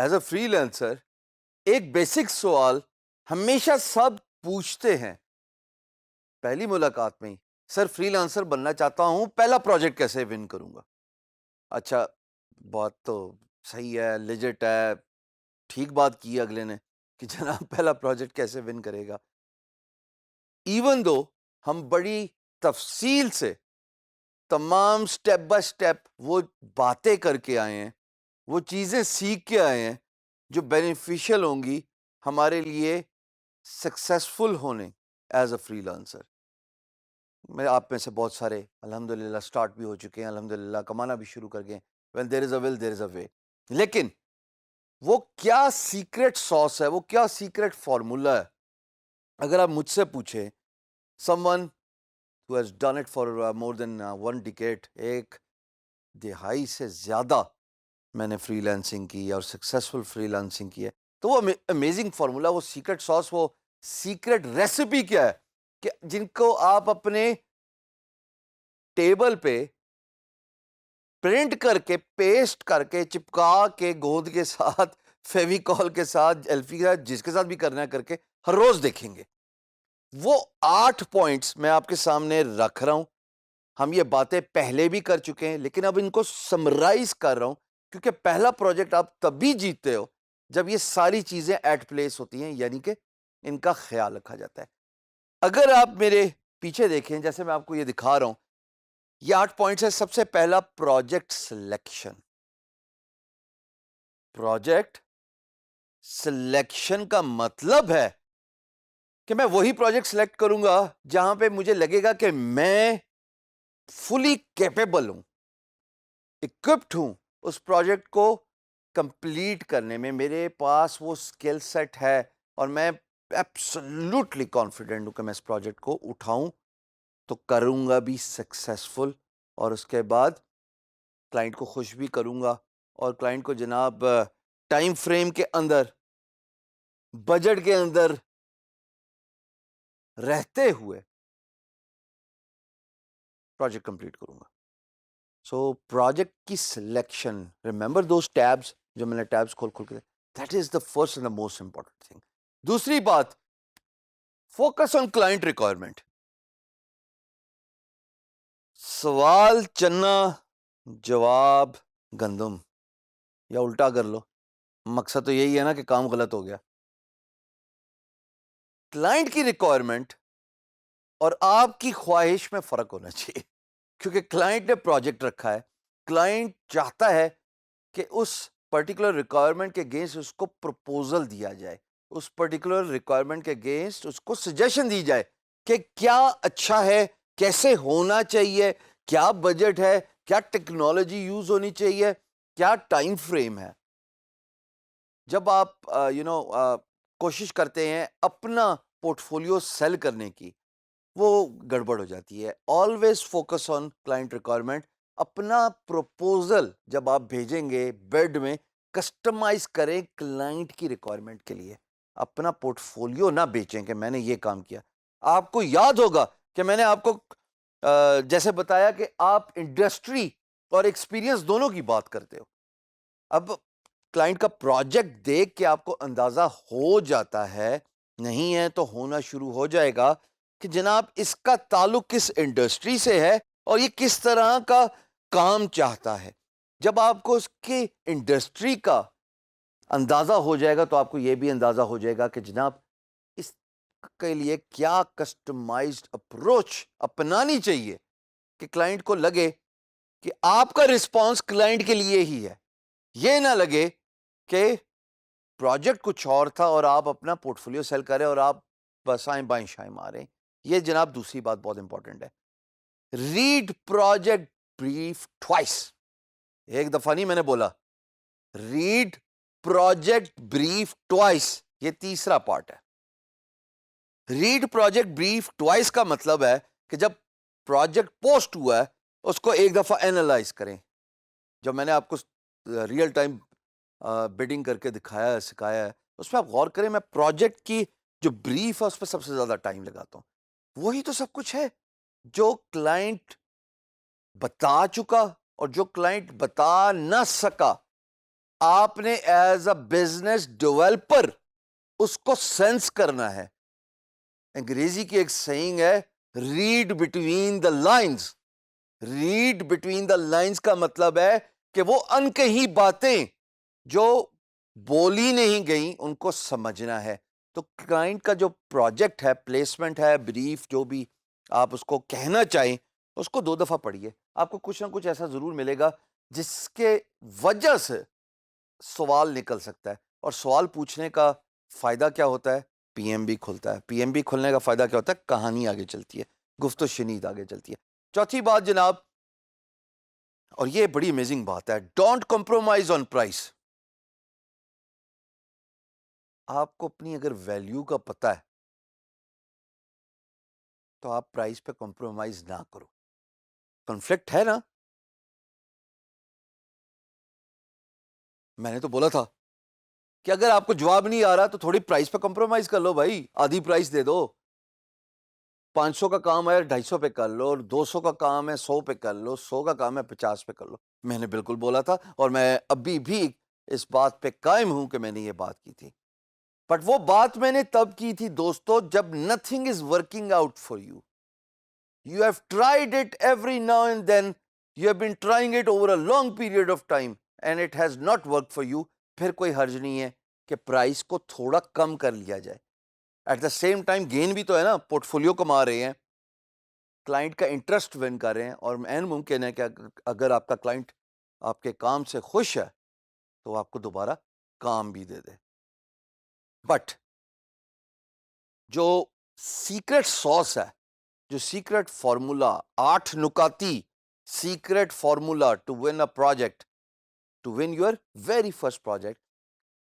As a free lancer ایک basic سوال ہمیشہ سب پوچھتے ہیں پہلی ملاقات میں ہی، سر فری لانسر بننا چاہتا ہوں، پہلا پروجیکٹ کیسے ون کروں گا؟ اچھا، بات تو صحیح ہے، لیجٹ ہے، ٹھیک بات کی اگلے نے کہ جناب پہلا پروجیکٹ کیسے ون کرے گا؟ ایون دو ہم بڑی تفصیل سے تمام سٹیپ بائی سٹیپ وہ باتیں کر کے آئے ہیں، وہ چیزیں سیکھ کے آئے ہیں جو بینیفیشل ہوں گی ہمارے لیے سکسیسفل ہونے ایز اے فری لانسر۔ میں آپ میں سے بہت سارے الحمدللہ سٹارٹ بھی ہو چکے ہیں، الحمدللہ کمانا بھی شروع کر گئے ہیں۔ وین دیر از اے ول دیر از اے وے، لیکن وہ کیا سیکرٹ ساس ہے، وہ کیا سیکرٹ فارمولا ہے؟ اگر آپ مجھ سے پوچھیں some one who has done it for more than one decade، ایک دہائی سے زیادہ میں نے فری لانسنگ کی اور سکسیسفل فری لانسنگ کی ہے، تو وہ امیزنگ فارمولا، وہ سیکرٹ ساس، وہ سیکرٹ ریسیپی کیا ہے کہ جن کو آپ اپنے ٹیبل پہ پرنٹ کر کے، پیسٹ کر کے، چپکا کے، گود کے ساتھ، فیویکول کے ساتھ، ایلفی کے ساتھ، جس کے ساتھ بھی کرنا ہے کر کے ہر روز دیکھیں گے؟ وہ 8 پوائنٹس میں آپ کے سامنے رکھ رہا ہوں۔ ہم یہ باتیں پہلے بھی کر چکے ہیں، لیکن اب ان کو سمرائز کر رہا ہوں، کیونکہ پہلا پروجیکٹ آپ تبھی جیتتے ہو جب یہ ساری چیزیں ایٹ پلیس ہوتی ہیں، یعنی کہ ان کا خیال رکھا جاتا ہے۔ اگر آپ میرے پیچھے دیکھیں، جیسے میں آپ کو یہ دکھا رہا ہوں، یہ 8 پوائنٹس ہے۔ سب سے پہلا پروجیکٹ سلیکشن۔ پروجیکٹ سلیکشن کا مطلب ہے کہ میں وہی پروجیکٹ سلیکٹ کروں گا جہاں پہ مجھے لگے گا کہ میں فلی کیپیبل ہوں، اکوپڈ ہوں اس پروجیکٹ کو کمپلیٹ کرنے میں، میرے پاس وہ اسکل سیٹ ہے اور میں ایبسلیوٹلی کانفیڈنٹ ہوں کہ میں اس پروجیکٹ کو اٹھاؤں تو کروں گا بھی سکسیسفل، اور اس کے بعد کلائنٹ کو خوش بھی کروں گا، اور کلائنٹ کو جناب ٹائم فریم کے اندر، بجٹ کے اندر رہتے ہوئے پروجیکٹ کمپلیٹ کروں گا۔ سو پروجیکٹ کی سلیکشن، ریمبر دوز ٹیبس جو میں نے ٹیبس کھول کے، that is the first and the most important thing. دوسری بات، فوکس آن کلائنٹ ریکوائرمنٹ۔ سوال چنا، جواب گندم، یا الٹا کر لو، مقصد تو یہی ہے نا کہ کام غلط ہو گیا۔ کلائنٹ کی ریکوائرمنٹ اور آپ کی خواہش میں فرق ہونا چاہیے، کیونکہ کلائنٹ نے پروجیکٹ رکھا ہے، کلائنٹ چاہتا ہے کہ اس پرٹیکولر ریکوائرمنٹ کے اگینسٹ اس کو پروپوزل دیا جائے، اس پرٹیکولر ریکوائرمنٹ کے اگینسٹ اس کو سجیشن دی جائے کہ کیا اچھا ہے، کیسے ہونا چاہیے، کیا بجٹ ہے، کیا ٹیکنالوجی یوز ہونی چاہیے، کیا ٹائم فریم ہے۔ جب آپ کوشش کرتے ہیں اپنا پورٹ فولیو سیل کرنے کی، وہ گڑبڑ ہو جاتی ہے۔ Always focus on client requirement. اپنا پروپوزل جب آپ بھیجیں گے بیڈ میں، کسٹمائز کریں کلائنٹ کی ریکوائرمنٹ کے لیے، اپنا پورٹ فولیو نہ بیچیں کہ میں نے یہ کام کیا۔ آپ کو یاد ہوگا کہ میں نے آپ کو جیسے بتایا کہ آپ انڈسٹری اور ایکسپیرینس دونوں کی بات کرتے ہو۔ اب کلائنٹ کا پروجیکٹ دیکھ کے آپ کو اندازہ ہو جاتا ہے، نہیں ہے تو ہونا شروع ہو جائے گا، کہ جناب اس کا تعلق کس انڈسٹری سے ہے اور یہ کس طرح کا کام چاہتا ہے۔ جب آپ کو اس کی انڈسٹری کا اندازہ ہو جائے گا تو آپ کو یہ بھی اندازہ ہو جائے گا کہ جناب اس کے لیے کیا کسٹمائزڈ اپروچ اپنانی چاہیے کہ کلائنٹ کو لگے کہ آپ کا رسپانس کلائنٹ کے لیے ہی ہے، یہ نہ لگے کہ پروجیکٹ کچھ اور تھا اور آپ اپنا پورٹ فولیو سیل کریں اور آپ بسائیں بائیں شائیں ماریں۔ یہ جناب دوسری بات بہت امپورٹنٹ ہے، ریڈ پروجیکٹ بریف ٹوائس۔ ایک دفعہ نہیں میں نے بولا، ریڈ پروجیکٹ بریف ٹوائس، یہ تیسرا پارٹ ہے۔ ریڈ پروجیکٹ بریف ٹوائس کا مطلب ہے کہ جب پروجیکٹ پوسٹ ہوا ہے اس کو ایک دفعہ اینالائز کریں۔ جب میں نے آپ کو ریئل ٹائم بیڈنگ کر کے دکھایا ہے، سکھایا ہے، اس میں آپ غور کریں، میں پروجیکٹ کی جو بریف ہے اس پہ سب سے زیادہ ٹائم لگاتا ہوں۔ وہی تو سب کچھ ہے جو کلائنٹ بتا چکا اور جو کلائنٹ بتا نہ سکا، آپ نے ایز اے بزنس ڈیولپر اس کو سینس کرنا ہے. انگریزی کی ایک سیئنگ ہے read between the lines. Read between the lines کا مطلب ہے کہ وہ انکہی باتیں جو بولی نہیں گئیں ان کو سمجھنا ہے. تو کلائنٹ کا جو پروجیکٹ ہے، پلیسمنٹ ہے، بریف، جو بھی آپ اس کو کہنا چاہیں، اس کو 2 دفعہ پڑھیے. آپ کو کچھ نہ کچھ ایسا ضرور ملے گا جس کے وجہ سے سوال نکل سکتا ہے. اور سوال پوچھنے کا فائدہ کیا ہوتا ہے؟ پی ایم بی کھلتا ہے. پی ایم بی کھلنے کا فائدہ کیا ہوتا ہے؟ کہانی آگے چلتی ہے، گفت و شنید آگے چلتی ہے. چوتھی بات جناب، اور یہ بڑی امیزنگ بات ہے، ڈونٹ کمپرومائز آن پرائس. آپ کو اپنی اگر ویلیو کا پتہ ہے تو آپ پرائس پہ کمپرومائز نہ کرو. کنفلکٹ ہے نا؟ میں نے تو بولا تھا کہ اگر آپ کو جواب نہیں آ رہا تو تھوڑی پرائس پہ کمپرومائز کر لو بھائی، آدھی پرائس دے دو. 500 کا کام ہے 250 پہ کر لو، 200 کا کام ہے 100 پہ کر لو، 100 کا کام ہے 50 پہ کر لو. میں نے بالکل بولا تھا اور میں ابھی بھی اس بات پہ قائم ہوں کہ میں نے یہ بات کی تھی. بٹ وہ بات میں نے تب کی تھی دوستو جب nothing is working out for you. You have tried it every now and then. You have been trying it over a long period of time and it has not worked for you. پھر کوئی حرج نہیں ہے کہ price کو تھوڑا کم کر لیا جائے. At the same time gain بھی تو ہے نا، پورٹ فولیو کما رہے ہیں، کلائنٹ کا انٹرسٹ ون کر رہے ہیں، اور این ممکن ہے کہ اگر آپ کا کلائنٹ آپ کے کام سے خوش ہے تو آپ کو دوبارہ کام بھی دے دے. بٹ جو سیکرٹ ساس ہے، جو سیکرٹ فارمولا، 8 نکاتی secret formula to win a project, to win your very first project,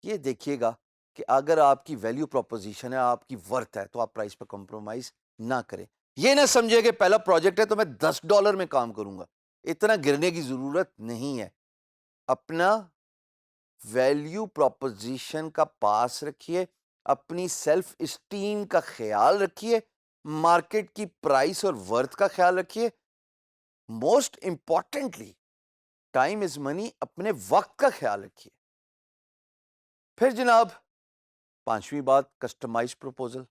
یہ دیکھیے گا کہ اگر آپ کی ویلیو پروپوزیشن ہے، آپ کی ورتھ ہے، تو آپ پرائس پہ کمپرومائز نہ کریں. یہ نہ سمجھے کہ پہلا پروجیکٹ ہے تو میں $10 میں کام کروں گا. اتنا گرنے کی ضرورت نہیں ہے. اپنا ویلیو پروپوزیشن کا پاس رکھیے، اپنی سیلف اسٹیم کا خیال رکھیے، مارکیٹ کی پرائس اور ورتھ کا خیال رکھیے. موسٹ امپورٹنٹلی ٹائم از منی، اپنے وقت کا خیال رکھیے. پھر جناب 5ویں بات، کسٹمائز پروپوزل.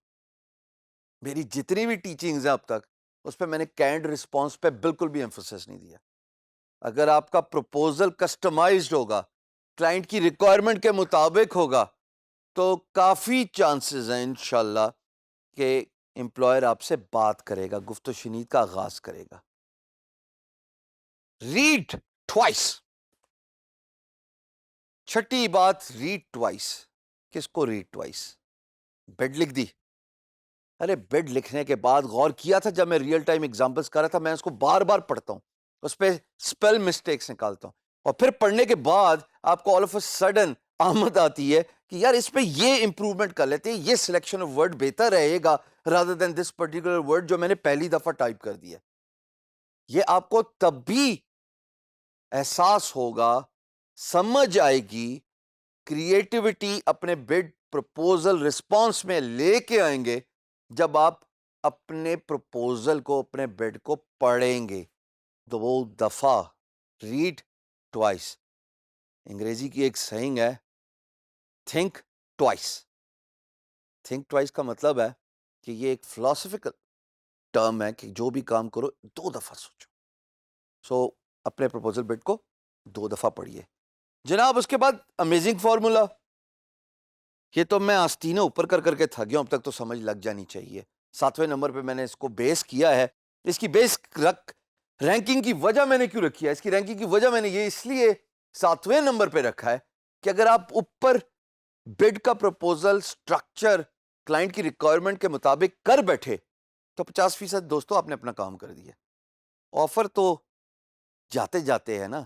میری جتنی بھی ٹیچنگز ہیں اب تک اس پہ میں نے کینڈ رسپانس پہ بالکل بھی ایمفسس نہیں دیا. اگر آپ کا پروپوزل کسٹمائزڈ ہوگا، کلائنٹ کی ریکوائرمنٹ کے مطابق ہوگا، تو کافی چانسز ہیں انشاءاللہ کہ امپلائر آپ سے بات کرے گا، گفت و شنید کا آغاز کرے گا. Red twice. چھٹی بات، ریڈ ٹوائس. کس کو ریڈ ٹوائس؟ بیڈ لکھ دی. ارے بیڈ لکھنے کے بعد غور کیا تھا جب میں ریئل ٹائم ایگزامپلس کر رہا تھا، میں اس کو بار بار پڑھتا ہوں، اس پہ اسپیل مسٹیکس نکالتا ہوں، اور پھر پڑھنے کے بعد آپ کو آل آف اے سڈن آمد آتی ہے کہ یار اس پہ یہ امپروومنٹ کر لیتے ہیں، یہ سلیکشن آف ورڈ بہتر رہے گا rather than this particular word جو میں نے پہلی دفعہ ٹائپ کر دیا. یہ آپ کو تب بھی احساس ہوگا، سمجھ آئے گی، کریٹیوٹی اپنے بڈ پرپوزل رسپانس میں لے کے آئیں گے جب آپ اپنے پرپوزل کو، اپنے بڈ کو پڑھیں گے 2 دفعہ. Read twice. انگریزی کی ایک سیئنگ ہے تھنک ٹوائس. تھنک ٹوائس کا مطلب ہے کہ یہ ایک فلاسفیکل ٹرم ہے کہ جو بھی کام کرو 2 دفعہ سوچو. سو اپنے پرپوزل بڈ کو 2 دفعہ پڑھیے. جناب اس کے بعد امیزنگ فارمولا. یہ تو میں آستینوں اوپر کر کر کے تھک گیا ہوں، اب تک تو سمجھ لگ جانی چاہیے. 7ویں نمبر پہ میں نے اس کو بیس کیا ہے. اس کی بیس رینکنگ کی وجہ میں نے کیوں رکھی ہے؟ اس کی رینکنگ کی وجہ میں نے یہ اس لیے 7ویں نمبر پہ رکھا ہے کہ اگر آپ اوپر بڈ کا پروپوزل سٹرکچر کلائنٹ کی ریکوائرمنٹ کے مطابق کر بیٹھے تو 50% دوستو آپ نے اپنا کام کر دیا. آفر تو جاتے جاتے ہیں نا،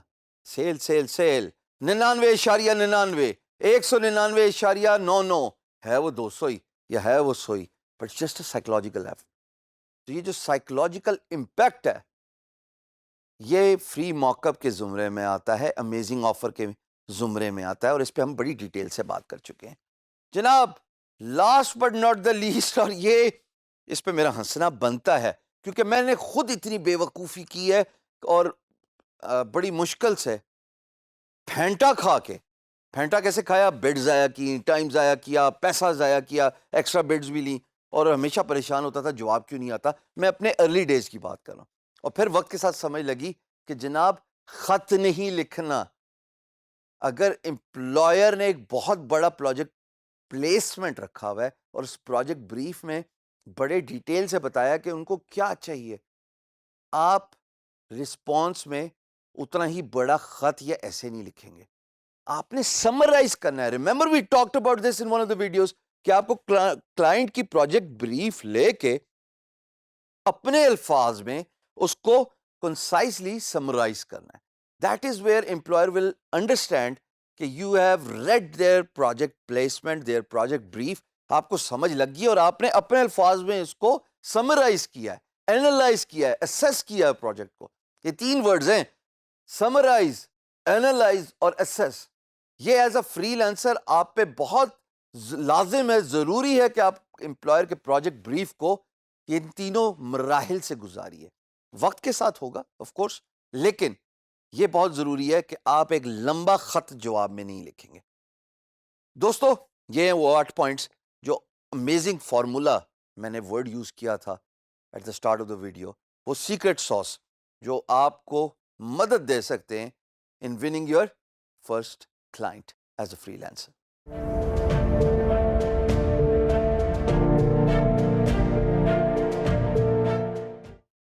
سیل سیل سیل، 99.99، 199.99، ہے وہ 200 ہی یا ہے وہ 100 ہی، بٹ جسٹ اے سائیکولوجیکل ایفٹ. تو یہ جو سائیکولوجیکل امپیکٹ ہے یہ فری موک اپ کے زمرے میں آتا ہے، امیزنگ آفر کے زمرے میں آتا ہے، اور اس پہ ہم بڑی ڈیٹیل سے بات کر چکے ہیں. جناب last but not the least, اور یہ اس پہ میرا ہنسنا بنتا ہے کیونکہ میں نے خود اتنی بے وقوفی کی ہے اور بڑی مشکل سے پھینٹا کھا کے پھینٹا کیسے کھایا؟ بڈ ضائع کی، ٹائم ضائع کیا، پیسہ ضائع کیا، ایکسٹرا بڈز بھی لیں، اور ہمیشہ پریشان ہوتا تھا جواب کیوں نہیں آتا. میں اپنے ارلی ڈیز کی بات کر رہا ہوں. اور پھر وقت کے ساتھ سمجھ لگی کہ جناب خط نہیں لکھنا. اگر امپلائر نے ایک بہت بڑا پروجیکٹ پلیسمنٹ رکھا ہوا ہے اور اس پروجیکٹ بریف میں بڑے ڈیٹیل سے بتایا کہ ان کو کیا چاہیے، آپ رسپانس میں اتنا ہی بڑا خط یا ایسے نہیں لکھیں گے. آپ نے سمرائز کرنا ہے. Remember we talked about this in one of the videos کہ آپ کو کلائنٹ کی پروجیکٹ بریف لے کے اپنے الفاظ میں اس کو کنسائزلی سمرائز کرنا ہے. That is where employer will understand کہ you have read their project placement, their project brief. آپ کو سمجھ لگ گئی اور آپ نے اپنے الفاظ میں اس کو سمرائز کیا ہے، اینالائز کیا ہے، اسیس کیا ہے پروجیکٹ کو. یہ 3 ورڈز ہیں: سمرائز، اینالائز اور اسیس. یہ ایز اے فری لینسر آپ پہ بہت لازم ہے، ضروری ہے کہ آپ امپلائر کے پروجیکٹ بریف کو ان تینوں مراحل سے گزاریے. وقت کے ساتھ ہوگا آف کورس، لیکن یہ بہت ضروری ہے کہ آپ ایک لمبا خط جواب میں نہیں لکھیں گے. دوستو یہ ہیں وہ 8 پوائنٹس جو امیزنگ فارمولا میں نے ورڈ یوز کیا تھا at the start of the video, وہ سیکرٹ ساس جو آپ کو مدد دے سکتے ہیں in winning your first client as a فری لینسر.